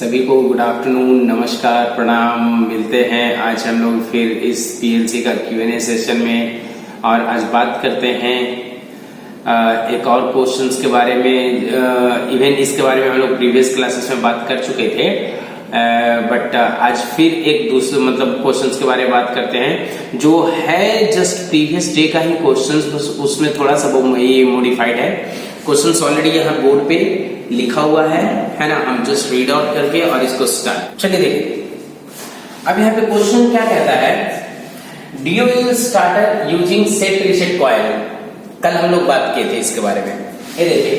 सभी को good afternoon, नमस्कार, प्रणाम। मिलते हैं आज हम लोग फिर इस पीएलसी का Q&A सेशन में और आज बात करते हैं एक और क्वेश्चंस के बारे में। इवन इसके बारे में हम लोग प्रीवियस क्लासेस में बात कर चुके थे, बट आज फिर एक दूसरे क्वेश्चंस के बारे में बात करते हैं जो है जस्ट प्रीवियस डे का ही क्वेश्चंस, बस उसमें थोड़ा सा वो मॉडिफाइड है। क्वेश्चंस ऑलरेडी यहाँ बोर्ड पे लिखा हुआ है ना। हम जस्ट रीड आउट करके और इसको स्टार्ट। चलिए देखिए, अब यहाँ पे क्वेश्चन क्या कहता है, DOL starter using set reset coil. कल हम लोग बात किए थे इसके बारे में। ये देखिए,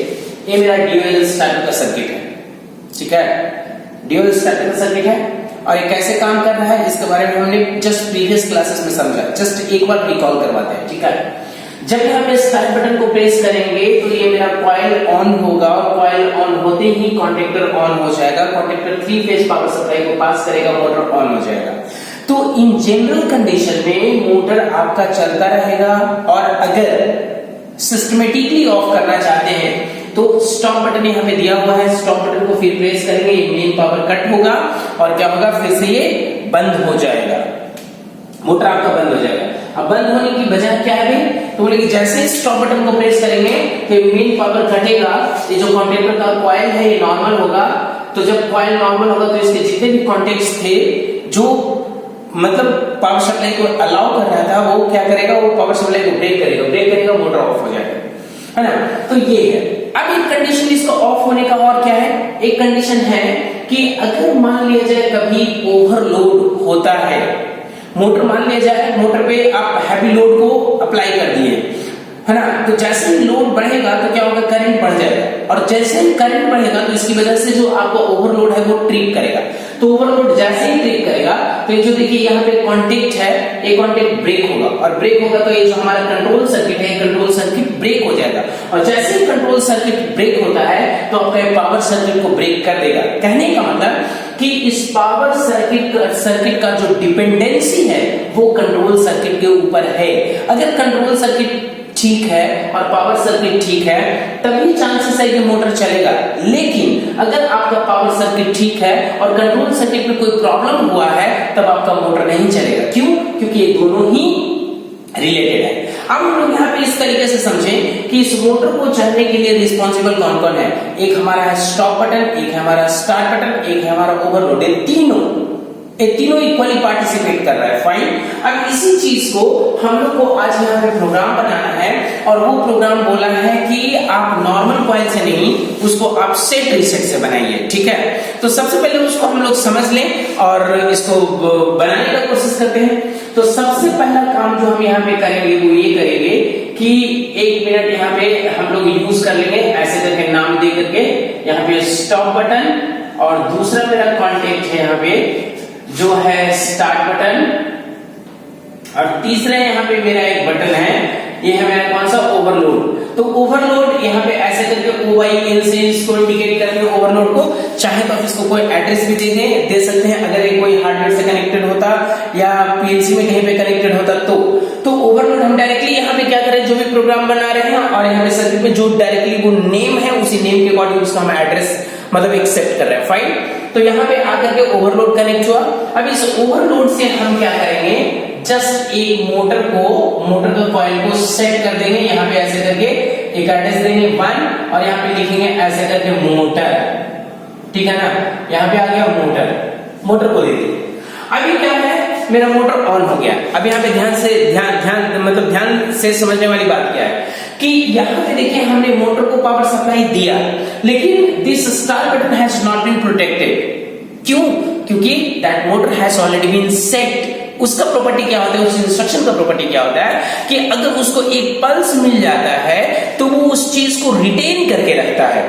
ये मेरा DOL स्टार्टर का सर्किट है, ठीक है। DOL स्टार्टर का सर्किट है और ये कैसे काम कर रहा है इसके बारे में हमने जस्ट प्रीवियस क्लासेस में समझा। जस्ट एक बार रिकॉल करवाते हैं, ठीक है। जब यहाँ पे स्टार्ट बटन को प्रेस करेंगे तो ये मेरा कॉइल ऑन होगा और कॉइल ऑन होते ही कॉन्टेक्टर ऑन हो जाएगा। कॉन्टेक्टर 3 फेज पावर सप्लाई को पास करेगा, मोटर ऑन हो जाएगा। तो इन जनरल कंडीशन में मोटर आपका चलता रहेगा और अगर सिस्टमेटिकली ऑफ करना चाहते हैं तो स्टॉप बटन यहाँ पे दिया हुआ है। स्टॉप बटन को फिर प्रेस करेंगे, ये मेन पावर कट होगा और क्या होगा, फिर से ये बंद हो जाएगा, मोटर आपका बंद हो जाएगा। अब बंद होने की वजह क्या है भाई, तो बोले कि जैसे ही स्टॉप बटन को प्रेस करेंगे तो मेन पावर कटेगा। ये जो कॉन्टेक्टर का कॉइल है ये नॉर्मल होगा। तो जब कॉइल नॉर्मल होगा तो इसके जितने भी कॉन्टेक्ट्स थे जो पावर सप्लाई को अलाउ कर रहा था, वो क्या करेगा, वो पावर सप्लाई को ब्रेक करेगा, मोटर ऑफ हो जाएगा, है ना। तो ये है। अब एक कंडीशन इसका ऑफ होने का और क्या है, एक कंडीशन है कि अगर मान लिया जाए कभी ओवरलोड होता है, मोटर मान लिया जाए मोटर पे आप हैवी लोड को अप्लाई कर दिए, है ना। तो जैसे ही लोड बढ़ेगा तो क्या होगा, करंट बढ़ जाएगा और जैसे ही करंट बढ़ेगा तो इसकी वजह से जो आपका ओवरलोड है वो ट्रिप करेगा। तो ओवरलोड जैसे ही ट्रिप करेगा तो ये जो देखिए यहाँ पे कॉन्टेक्ट है, ये कॉन्टेक्ट ब्रेक होगा और ब्रेक होगा तो ये जो हमारा कंट्रोल सर्किट है, कंट्रोल सर्किट ब्रेक हो जाएगा। और जैसे ही कंट्रोल सर्किट ब्रेक होता है तो आपका पावर सर्किट को ब्रेक कर देगा। कहने का मतलब कि इस पावर सर्किट का जो डिपेंडेंसी है वो कंट्रोल सर्किट के ऊपर है। अगर कंट्रोल सर्किट ठीक है और पावर सर्किट ठीक है तभी चांसेस है कि मोटर चलेगा। लेकिन अगर आपका पावर सर्किट ठीक है और कंट्रोल सर्किट में कोई प्रॉब्लम हुआ है तब आपका मोटर नहीं चलेगा। क्यों? क्योंकि ये दोनों ही रिलेटेड है। अब हम लोग यहाँ पे इस तरीके से समझें कि इस मोटर को चलने के लिए रिस्पॉन्सिबल कौन कौन है। एक हमारा है स्टॉप बटन, एक है हमारा स्टार्ट बटन, एक है हमारा ओवरलोड। ये तीनों इक्वली पार्टिसिपेट कर रहा है, फाइन। अब इसी चीज को हम लोग को आज यहाँ पे प्रोग्राम बनाना है और वो प्रोग्राम बोला है कि आप नॉर्मल कॉइल से नहीं, उसको आप सेट रीसेट से बनाइए, ठीक है। तो सबसे पहले उसको हम लोग समझ लें और इसको बनाने का कोशिश करते हैं। तो सबसे पहला काम जो हम यहाँ पे करेंगे वो ये करेंगे कि 1 मिनट यहाँ पे हम लोग यूज कर लेंगे, ऐसे करके नाम दे करके यहाँ पे स्टॉप बटन और दूसरा मेरा कॉन्टेक्ट है यहाँ पे जो है स्टार्ट बटन और तीसरा यहाँ पे मेरा एक बटन है, ये है मेरा कौन सा, ओवरलोड। तो ओवरलोड यहाँ पे ऐसे करके OYL से इसको इंडिकेट करके ओवरलोड को, चाहे तो आप इसको कोई एड्रेस भी दे सकते हैं अगर ये कोई हार्डवेयर से कनेक्टेड होता या PLC में कहीं पे कनेक्टेड होता तो ओवरलोड हम डायरेक्टली यहाँ पे क्या करें, जो भी प्रोग्राम बना रहे हैं और यहाँ पे सर्किट में जो डायरेक्टली वो नेम है उसी नेम के अकॉर्डिंग उसका हम एड्रेस एक्सेप्ट कर रहे हैं, फाइन। तो यहाँ पे आकर के ओवरलोड कनेक्ट हुआ। अब इस ओवरलोड से हम क्या करेंगे, जस्ट एक मोटर का कॉइल को सेट कर देंगे। यहाँ पे ऐसे करके एक एड्रेस देंगे 1 और यहाँ पे लिखेंगे ऐसे करके मोटर, ठीक है ना। यहाँ पे आ गया मोटर को दे देंगे। अभी क्या है, मेरा मोटर ऑन हो गया। अब यहाँ पे ध्यान से समझने वाली बात क्या है कि यहाँ पे देखिए हमने मोटर को पावर सप्लाई दिया लेकिन this start button has not been protected. क्यों? क्योंकि that motor has already been set. उसका प्रॉपर्टी क्या होता है, उस इंस्ट्रक्शन का प्रॉपर्टी क्या होता है कि अगर उसको एक पल्स मिल जाता है तो वो उस चीज को रिटेन करके रखता है,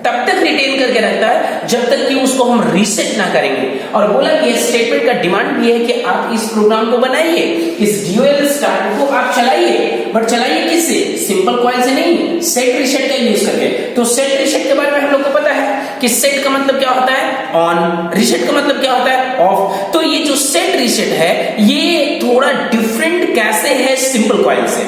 तब तक रिटेन करके रखता है जब तक कि उसको हम रीसेट ना करेंगे। और बोला कि स्टेटमेंट का डिमांड भी है कि आप इस प्रोग्राम को बनाइए, इस DOL स्टार्टर को आप चलाइए, बट चलाइए किससे, सिंपल कॉइल से नहीं, सेट रीसेट का यूज करके। तो सेट रीसेट के बारे में हम लोग को पता है कि सेट का मतलब क्या होता है, ऑन, रीसेट का मतलब क्या होता है, ऑफ। तो ये जो सेट रीसेट है ये थोड़ा डिफरेंट कैसे है सिंपल कॉइल से।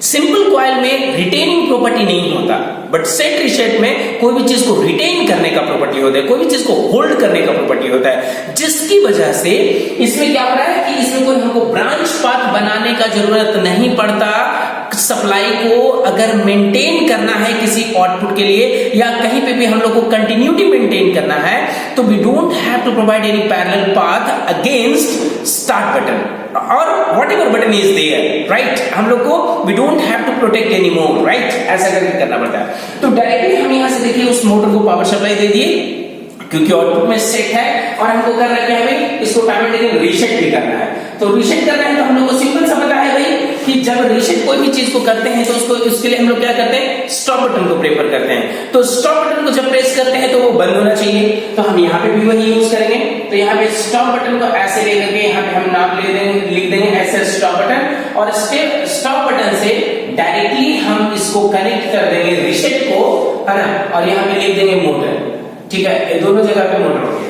सिंपल कॉइल में रिटेनिंग प्रॉपर्टी नहीं होता, बट सेट रीसेट में कोई भी चीज को रिटेन करने का प्रॉपर्टी होता है, कोई भी चीज को होल्ड करने का प्रॉपर्टी होता है, जिसकी वजह से इसमें क्या हो रहा है कि इसमें कोई हमको ब्रांच पाथ बनाने का जरूरत नहीं पड़ता। सप्लाई को अगर मेंटेन करना है किसी आउटपुट के लिए या कहीं पे भी हम लोग को कंटिन्यूटी मेंटेन करना है, तो we don't have to provide any parallel path against start button और whatever button is there, right? हम लोग को we don't have to protect anymore, right? ऐसा करके करना पड़ता है। तो डायरेक्टली हम यहाँ से देखिए उस मोटर को पावर सप्लाई दे दिए, क्योंकि आउटपुट में सेट है और हमको करना क्या है भाई, इसको टाइम रीसेट भी करना है। तो रीसेट करना है तो हम लोग को सिंपल सा पता है भाई कि जब रीसेट कोई भी चीज को करते हैं तो उसको उसके लिए हम लोग क्या करते हैं, स्टॉप बटन को प्रेफर करते हैं। तो स्टॉप बटन को जब प्रेस करते हैं तो वो बंद होना चाहिए, तो हम यहाँ पे भी वही यूज करेंगे। तो यहाँ पे स्टॉप बटन को ऐसे लेकर के यहाँ पे हम नाम लिख देंगे ऐसे स्टॉप बटन, और स्टॉप बटन से डायरेक्टली हम इसको कनेक्ट कर देंगे रीसेट को, है ना, और यहाँ पे लिख देंगे मोटर। ठीक है, ये दोनों जगह पे मोटर होगी।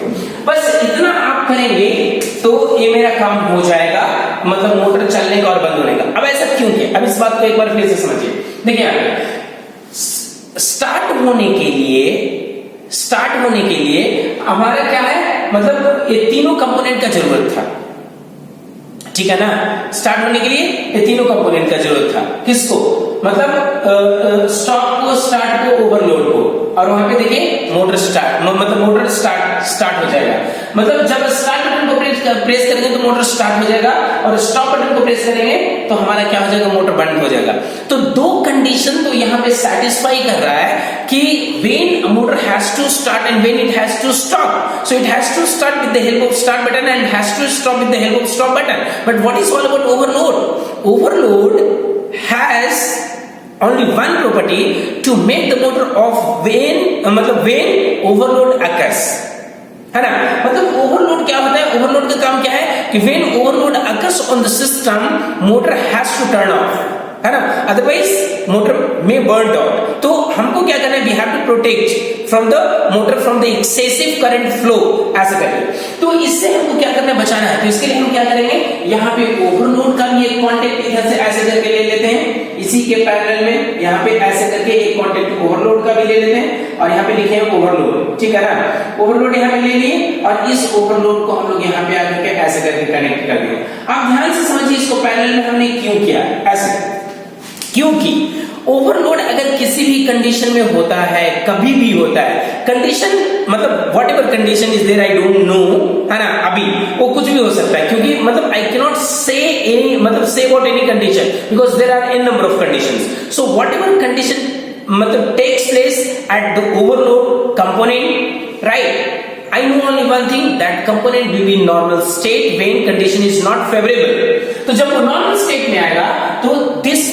बस इतना आप करेंगे तो ये मेरा काम हो जाएगा, मतलब मोटर चलने का और बंद होने का। अब ऐसा क्यों किया, अब इस बात को एक बार फिर से समझिए। देखिए स्टार्ट होने के लिए हमारा क्या है, मतलब ये तीनों कंपोनेंट का जरूरत था, ठीक है ना। स्टार्ट होने के लिए ये तीनों कंपोनेंट का जरूरत था, किसको, मतलब स्टॉप को, स्टार्ट को, ओवरलोड को, और वहां पे देखिए मोटर स्टार्ट, मतलब मोटर स्टार्ट हो जाएगा। मतलब जब स्टार्ट बटन को प्रेस करेंगे तो मोटर स्टार्ट हो जाएगा, और स्टॉप बटन को प्रेस करेंगे तो हमारा क्या हो जाएगा, मोटर बंद हो जाएगा। तो दो कंडीशन तो यहाँ पे सेटिस्फाई कर रहा है कि when motor has to start and when it has to stop. So it has to start with the help of start button and has to stop with the help of stop button. But what is all about overload? Overload has only one property to make the motor off मतलब when overload occurs, है ना। मतलब overload क्या होता है, overload का काम क्या है कि when overload occurs on the system, motor has to turn off, है ना, अदरवाइज मोटर में बर्न आउट। तो हमको क्या करना है, we have to protect from the motor from the excessive current flow, ऐसा करेंगे। तो इससे हमको क्या करना है, बचाना है। तो इसके लिए हम क्या करेंगे, यहाँ पे ओवरलोड का भी एक कॉन्टेक्ट इधर से ऐसे करके ले लेते हैं, इसी के पैरेलल में यहाँ पे ऐसे करके एक कॉन्टेक्ट ओवरलोड का भी ले लेते हैं, और यहाँ पे लिखे हैं ओवरलोड, ठीक है ना। ओवरलोड यहाँ पे ले लिए और इस ओवरलोड को हम लोग यहाँ पे आकर के ऐसे करके कनेक्ट कर दिए। आप ध्यान से समझिए इसको पैरेलल में हमने क्यों किया ऐसे, क्योंकि ओवरलोड अगर किसी भी कंडीशन में होता है, कभी भी होता है, कंडीशन मतलब whatever condition is there I don't know, है ना, अभी वो कुछ भी हो सकता है, क्योंकि मतलब I can not say any, मतलब say about any condition because there are an number of conditions. So whatever condition मतलब takes place at the overload component, right, I know only one thing, that component will be in normal state when condition is not favorable. तो जब वो normal state में आएगा तो this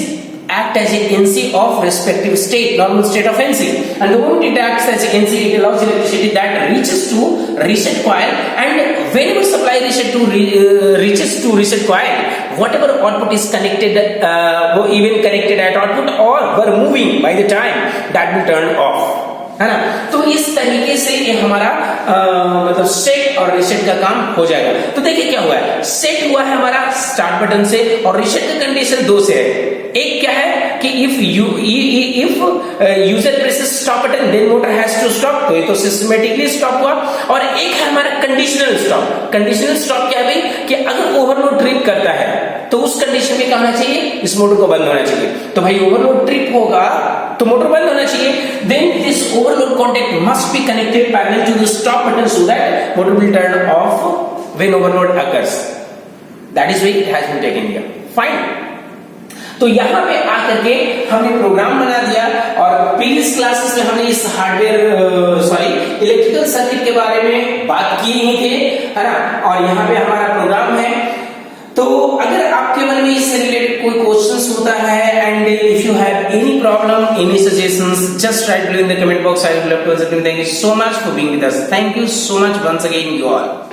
act as a NC of respective state, normal state of NC, and the moment it acts as a NC, it allows electricity that reaches to reset coil, and whenever supply reaches to reset coil, whatever output is connected, even connected at output or were moving by the time, that will turn off, है ना। तो इस तरीके से ये हमारा मतलब set और रीसेट का काम हो जाएगा। तो देखिए क्या हुआ है, सेट हुआ है हमारा स्टार्ट बटन से, और रीसेट का कंडीशन दो से है। एक क्या है कि if user presses stop button then motor has to stop, तो ये तो सिस्टमैटिकली स्टॉप हुआ। और एक है हमारा कंडीशनल स्टॉप। कंडीशनल स्टॉप क्या है भाई कि अगर ओवरलोड ट्रिप करता है तो उस कंडीशन में क्या होना चाहिए, इस मोटर को बंद होना चाहिए। तो भाई ओवरलोड ट्रिप होगा तो मोटर बंद होना चाहिए, then this overload contact must be connected parallel to the stop button so that motor will turn off when overload occurs. That is why it has been taken here, fine. तो यहाँ पे आकर के हमने programme बना दिया, और previous classes में हमने इस हार्डवेयर इलेक्ट्रिकल सर्किट के बारे में बात की ही थे, है ना। और यहाँ पे हमारा प्रोग्राम है। तो अगर आपके मन में इससे रिलेटेड कोई क्वेश्चंस होता है, and if you have any problem, any suggestions, just write below in the comment box. I will love to answer. Thank you so much for being with us. Thank you so much once again you all.